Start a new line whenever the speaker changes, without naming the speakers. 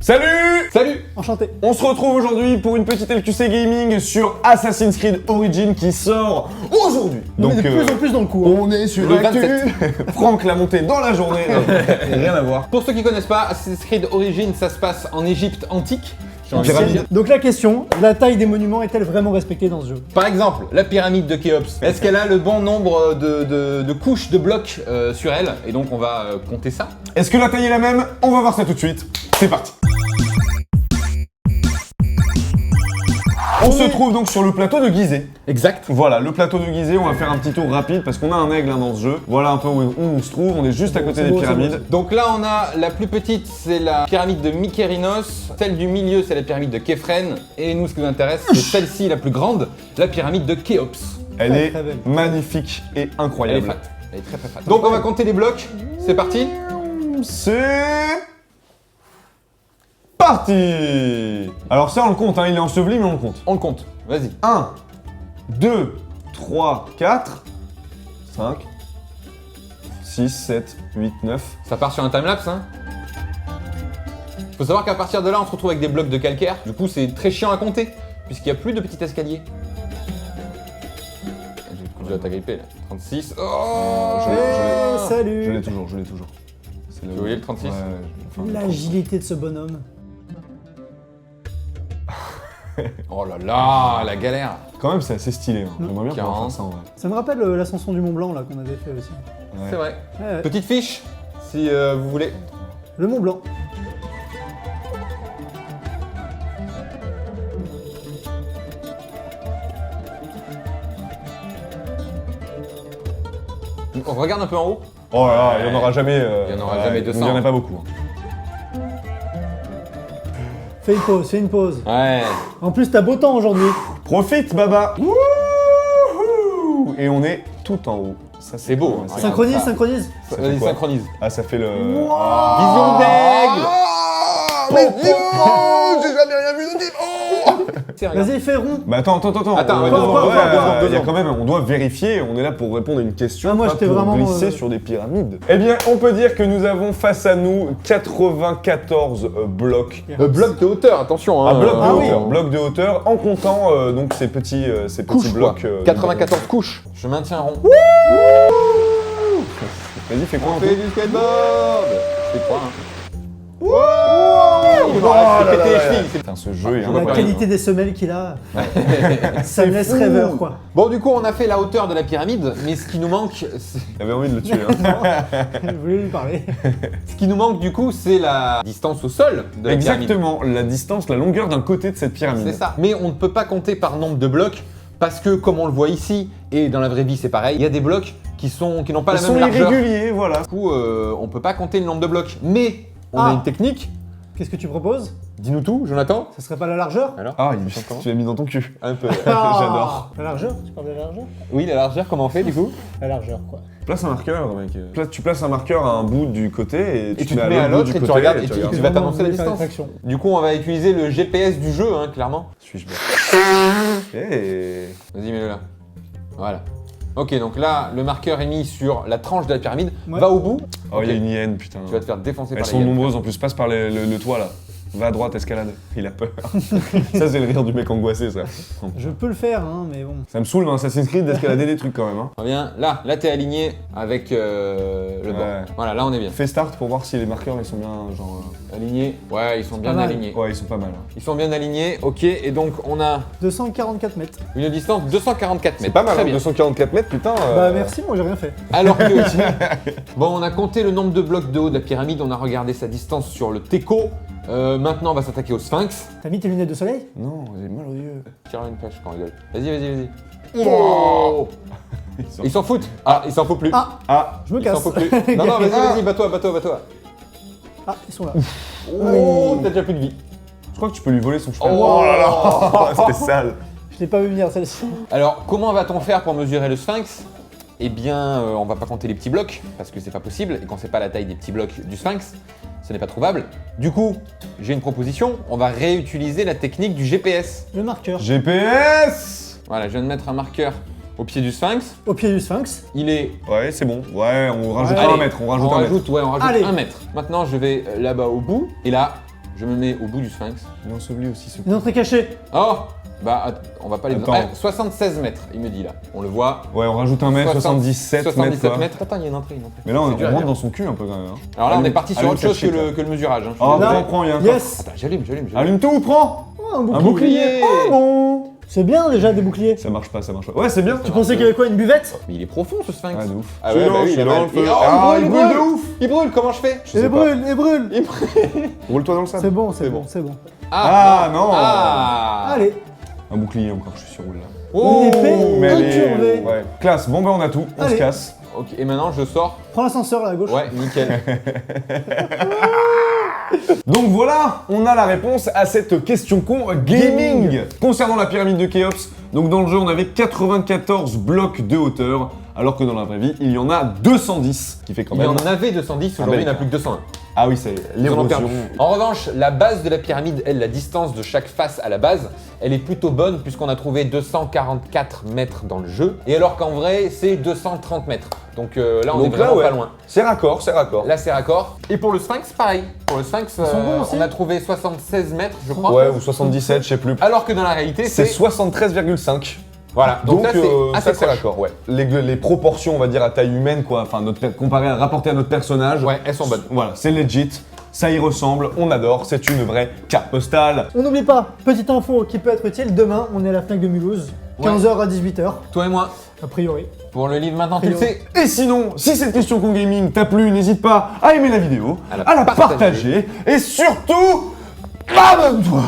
Salut!
Salut!
Enchanté.
On se retrouve aujourd'hui pour une petite LQC Gaming sur Assassin's Creed Origins qui sort aujourd'hui.
On est de plus en plus dans le coup.
On est sur
Le
l'actu.
27.
Franck l'a monté dans la journée. Rien à voir.
Pour ceux qui connaissent pas, Assassin's Creed Origins, ça se passe en Égypte antique. J'ai envie de
pyramide.
dire.
Donc la question, la taille des monuments est-elle vraiment respectée dans ce jeu?
Par exemple, la pyramide de Khéops. Est-ce qu'elle a le bon nombre de couches de blocs sur elle? Et donc on va compter ça.
Est-ce que la taille est la même? On va voir ça tout de suite. C'est parti. On se trouve donc sur le plateau de Gizeh.
Exact.
Voilà, le plateau de Gizeh, on va faire un petit tour rapide parce qu'on a un aigle dans ce jeu. Voilà un peu où on se trouve, on est juste à côté des
beau,
pyramides.
Donc là on a la plus petite, c'est la pyramide de Mykérinos. Celle du milieu, c'est la pyramide de Képhren. Et nous, ce qui nous intéresse, c'est celle-ci, la plus grande, la pyramide de Khéops.
Elle
Très,
est
très belle.
magnifique et
Elle est
incroyable.
fat. Elle est très très fat. Donc on va compter les blocs. C'est parti.
C'est parti. Alors ça on le compte, hein, il est enseveli mais on le compte.
On le compte. Vas-y.
1, 2, 3, 4, 5, 6, 7, 8, 9.
Ça part sur un timelapse, hein. Faut savoir qu'à partir de là, on se retrouve avec des blocs de calcaire. Du coup, c'est très chiant à compter, puisqu'il n'y a plus de petit escalier. J'ai le coup de la grippé là. 36. Oh
Salut.
Je l'ai toujours. C'est
Vous voyez le 36?
Ouais, enfin,
L'agilité de ce bonhomme.
Oh là là, la galère.
Quand même c'est assez stylé, hein. J'aimerais bien pouvoir
40.
faire ça en vrai.
Ça me rappelle l'ascension du Mont Blanc là qu'on avait fait aussi.
Ouais.
C'est vrai.
Ouais, ouais.
Petite fiche, si vous voulez.
Le Mont Blanc.
On regarde un peu en haut.
Oh là là, il n'y en aura jamais.
Il y en aura jamais 200.
Il n'y en a pas beaucoup. hein.
Fais une pause, fais une pause.
Ouais.
En plus, t'as beau temps aujourd'hui.
Profite, Baba. Wouhou. Et on est tout en haut. Ça
C'est beau,
cool,
hein.
ça.
Regarde
Synchronise,
ça.
synchronise.
Ça fait
Vas-y,
quoi
synchronise.
Ah, ça fait le.
Vision d'aigle.
Mais Dieu, j'ai jamais rien vu de type.
Vas-y, fais rond.
Bah attends.
Attends,
Ouais,
ouais, deux
ouais,
secondes,
il y a quand même, on doit vérifier, on est là pour répondre à une question,
Ah, moi,
pas
j'étais
pour
vraiment,
glisser sur des pyramides. Eh bien, on peut dire que nous avons face à nous 94 blocs.
Bloc de hauteur, attention.
Un bloc de
ah oui.
hauteur, bloc de hauteur, en comptant donc ces petits
Couche,
blocs.
quoi. 94 couches. Je maintiens rond.
Vas-y, fais quoi
On
un
fait
peu
du skateboard. Je fais quoi, hein.
Oh
Il va
là
péter
là
les
là.
chevilles.
Putain, ce jeu est
La
incroyable.
qualité des semelles qu'il a. Ça me laisse
fou.
rêveur quoi.
Bon, du coup, on a fait la hauteur de la pyramide, mais ce qui nous manque,
J'avais envie de le tuer. Hein.
Je voulais lui parler.
du coup, c'est la distance au sol de la pyramide.
Exactement, la distance, la longueur d'un côté de cette pyramide.
C'est ça. Mais on ne peut pas compter par nombre de blocs parce que, comme on le voit ici et dans la vraie vie, c'est pareil. Il y a des blocs qui n'ont pas
Ils
la
sont
même largeur.
irréguliers, voilà.
Du coup, on peut pas compter le nombre de blocs. Mais on a
Ah.
une technique.
Qu'est-ce que tu proposes?
Dis-nous tout, Jonathan.
Ça serait pas la largeur?
Alors
Ah,
Comment
tu l'as mis dans ton cul.
Un peu.
J'adore.
La largeur? Tu parles de la largeur?
Oui, la largeur, comment on fait du coup?
La largeur quoi.
Place un marqueur, mec. Tu places un marqueur à un bout du côté et
tu te
mets
mets à l'autre
bout du
et tu
côté
regardes et
tu
tu
regardes.
vas t'annoncer la
Vraiment,
distance.
traction.
Du coup, on va utiliser le GPS du jeu, hein, clairement.
Suis-je bête. Hey.
Vas-y, mets-le là. Voilà. Ok, donc là, le marqueur est mis sur la tranche de la pyramide.
Ouais.
Va au bout.
Oh, il y a
Ok.
une hyène, putain.
Tu vas te faire défoncer
Elles
par
sont
les hyènes.
nombreuses en plus, passe par le toit là. Va à droite, escalade. Il a peur. Ça, c'est le rire du mec angoissé, ça.
Je peux le faire hein, mais bon.
Ça me saule dans Assassin's Creed d'escalader des trucs quand même. Hein.
Reviens, là t'es aligné avec le
Ouais.
bord. Voilà, là on est bien.
Fais start pour voir si les marqueurs ils sont bien genre.
Aligné. Ouais, ils sont bien
pas mal.
alignés.
Ouais, ils sont pas mal. Hein.
Ils sont bien alignés, ok, et donc on a
244 mètres.
une distance de 244 mètres.
C'est pas mal,
Très
hein,
bien.
244 mètres, putain.
Bah merci, moi j'ai rien fait.
Alors que. Bon, on a compté le nombre de blocs de haut de la pyramide, on a regardé sa distance sur le teco. Maintenant, on va s'attaquer au sphinx.
T'as mis tes lunettes de soleil?
Non, j'ai mal aux yeux.
Tire une pêche quand on rigole. Vas-y. Oh Ils s'en foutent. Ah, ils s'en foutent plus.
Ah,
Ah,
je me
Ils s'en
casse.
foutent plus. Non, vas-y, bats-toi.
Ah, ils sont là.
Oh, t'as déjà plus de vie.
je crois que tu peux lui voler son cheval.
Oh
là là. C'était sale.
Je l'ai pas vu venir celle-ci.
Alors, comment va-t-on faire pour mesurer le sphinx? Eh bien, on va pas compter les petits blocs, parce que c'est pas possible, et quand c'est pas la taille des petits blocs du sphinx, ce n'est pas trouvable. Du coup, j'ai une proposition, on va réutiliser la technique du GPS.
Le marqueur.
GPS.
Voilà, je viens de mettre un marqueur au pied du sphinx.
Au pied du sphinx.
Il est...
Ouais, c'est bon. Ouais, on rajoute
Allez,
un mètre. On rajoute un mètre.
Ouais, on rajoute
Allez.
1 mètre. Maintenant, je vais là-bas au bout, et là, Je me mets au bout du sphinx.
Il ensevelit aussi ce
Une entrée cachée.
Oh bah, on va pas les...
Attends.
Ah, 76 mètres, il me dit là. On le voit.
Ouais, on rajoute un mètre, 77 mètres.
77
quoi.
mètres. Attends, il y a une entrée,
Mais là, on
C'est dur à
rentre
dire.
dans son cul un peu quand même. Hein.
Alors là, on est
Allume-
parti sur
allume
autre chose
cette
que
shit,
le mesurage. Hein. Je suis
Oh,
désolé.
prends, il y a un
Yes.
Attends, j'allume.
Allume tout ou prends
Oh, un
Un
bouclier.
bouclier. Oh bon.
C'est bien déjà des boucliers.
Ça marche pas, ça marche pas. Ouais, c'est bien.
Tu pensais qu'il y avait quoi, une buvette?
Mais il est profond ce sphinx.
Ouais, de ouf.
Ah ouais, bah oui, il est
dans
mal.
le feu.
Oh,
Ah,
il
il
brûle,
brûle de ouf.
Il brûle, comment je fais
Je sais
Et
pas.
brûle, et brûle.
Roule-toi dans le sable.
C'est bon, c'est bon, c'est bon.
Ah, non.
Ah
Allez,
Un bouclier encore, je suis sur roule là.
Oh.
Une épée.
Mais elle est-
Incurvé.
Ouais. Classe, bon ben on a tout, on se
Allez.
casse.
Ok, et maintenant je sors.
prends l'ascenseur là à gauche.
Ouais, nickel.
Donc voilà, on a la réponse à cette question con gaming. Concernant la pyramide de Khéops, donc dans le jeu on avait 94 blocs de hauteur, alors que dans la vraie vie il y en a 210, qui fait quand
Il y
même...
en avait 210, aujourd'hui il n'y en a plus que 201.
Ah oui, c'est
Ils en ont
l'érosion.
perdu. En revanche, la base de la pyramide, elle, la distance de chaque face à la base, elle est plutôt bonne puisqu'on a trouvé 244 mètres dans le jeu. Et alors qu'en vrai, c'est 230 mètres. Donc là, on est
Donc là,
vraiment
ouais.
pas loin.
C'est raccord, c'est raccord.
Là, c'est raccord. Et pour le sphinx, pareil. Pour le sphinx,
sont bons aussi.
on a trouvé 76 mètres, je crois.
Ouais, ou 77, je sais plus.
Alors que dans la réalité,
C'est
c'est...
73,5.
Voilà. Donc, là, c'est
ça
assez
c'est
proche.
raccord, ouais. Les proportions, on va dire, à taille humaine, quoi, enfin, comparé à rapporter à notre personnage.
Ouais, elles sont bonnes.
Voilà, c'est legit. Ça y ressemble, on adore, c'est une vraie carte postale.
On n'oublie pas, petite info qui peut être utile, demain on est à la Fnac de Mulhouse, 15h à 18h,
Toi et moi,
a priori.
pour le livre maintenant, tu le sais.
Et sinon, si cette question con gaming t'a plu, n'hésite pas à aimer la vidéo,
À la
à la
partager.
partager et surtout, abonne-toi.